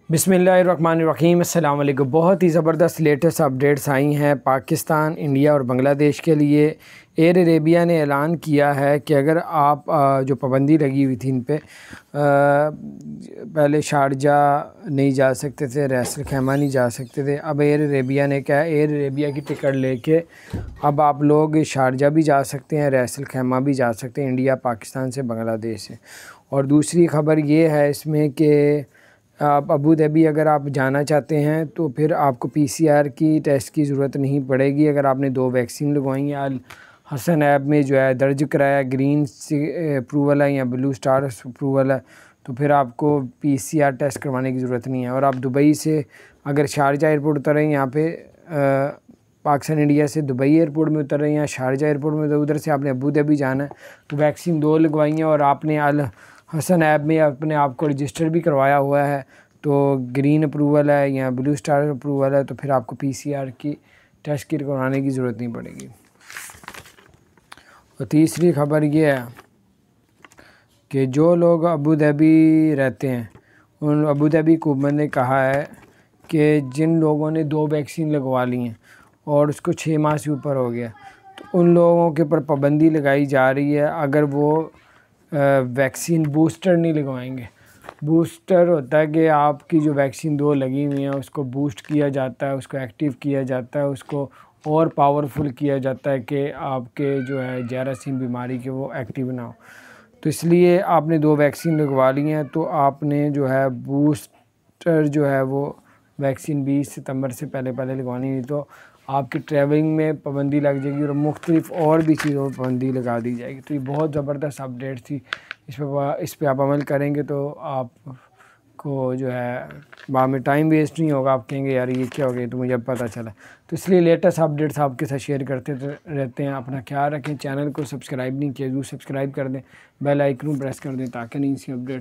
बिस्मिल्लाहिर्रहमानिर्रहीम। अस्सलाम वालेकुम। बहुत ही ज़बरदस्त लेटेस्ट अपडेट्स आई हैं पाकिस्तान, इंडिया और बांग्लादेश के लिए। एयर अरेबिया ने ऐलान किया है कि अगर आप जो पाबंदी लगी हुई थी इन पे, पहले शारजाह नहीं जा सकते थे, रैसल खैमा नहीं जा सकते थे। अब एयर अरेबिया ने क्या है, एयर अरेबिया की टिकट लेके अब आप लोग शारजाह भी जा सकते हैं, रैसल खैमा भी जा सकते हैं, इंडिया, पाकिस्तान से, बांग्लादेश से। और दूसरी ख़बर ये है इसमें कि आप अबू धाबी अगर आप जाना चाहते हैं तो फिर आपको पीसीआर की टेस्ट की ज़रूरत नहीं पड़ेगी। अगर आपने 2 वैक्सीन लगवाई हैं, अल हसन ऐप में जो है दर्ज कराया, ग्रीन से अप्रूवल है या ब्लू स्टार अप्रूवल है, तो फिर आपको पीसीआर टेस्ट करवाने की ज़रूरत नहीं है। और आप दुबई से अगर शारजाह एयरपोर्ट उतर रहे हैं, यहाँ पे पाकिस्तान इंडिया से दुबई एयरपोर्ट में उतर रहे हैं या शारजाह एयरपोर्ट में, तो उधर से आपने अबू धाबी जाना है, तो वैक्सीन 2 लगवाई हैं और आपने अल हसन ऐप में अपने आप को रजिस्टर भी करवाया हुआ है, तो ग्रीन अप्रूवल है या ब्लू स्टार अप्रूवल है, तो फिर आपको पीसीआर की टेस्ट किट करवाने की ज़रूरत नहीं पड़ेगी। और तीसरी ख़बर ये है कि जो लोग अबू धाबी रहते हैं, उन अबू धाबी हुकूमत ने कहा है कि जिन लोगों ने 2 वैक्सीन लगवा ली हैं और उसको 6 माह से ऊपर हो गया, तो उन लोगों के ऊपर पाबंदी लगाई जा रही है अगर वो वैक्सीन बूस्टर नहीं लगवाएंगे। बूस्टर होता है कि आपकी जो वैक्सीन 2 लगी हुई हैं उसको बूस्ट किया जाता है, उसको एक्टिव किया जाता है, उसको और पावरफुल किया जाता है कि आपके जो है जरासीम बीमारी के वो एक्टिव ना हो। तो इसलिए आपने 2 वैक्सीन लगवा ली हैं, तो आपने जो है बूस्टर जो है वो वैक्सीन 20 सितंबर से पहले लगवानी, नहीं तो आपकी ट्रैवलिंग में पाबंदी लग जाएगी और मुख्तलिफ और भी चीज़ों पर पाबंदी लगा दी जाएगी। तो ये बहुत ज़बरदस्त अपडेट थी। इस पे आप अमल करेंगे तो आपको जो है बाद में टाइम वेस्ट नहीं होगा। आप कहेंगे यार ये क्या हो गया, तो मुझे अब पता चला। तो इसलिए लेटेस्ट अपडेट्स आपके साथ शेयर करते रहते हैं। अपना ख्याल रखें। चैनल को सब्सक्राइब नहीं किया, ज़रूर सब्सक्राइब कर दें, बेल आइकन प्रेस कर दें ताकि नहीं सी अपडेट्स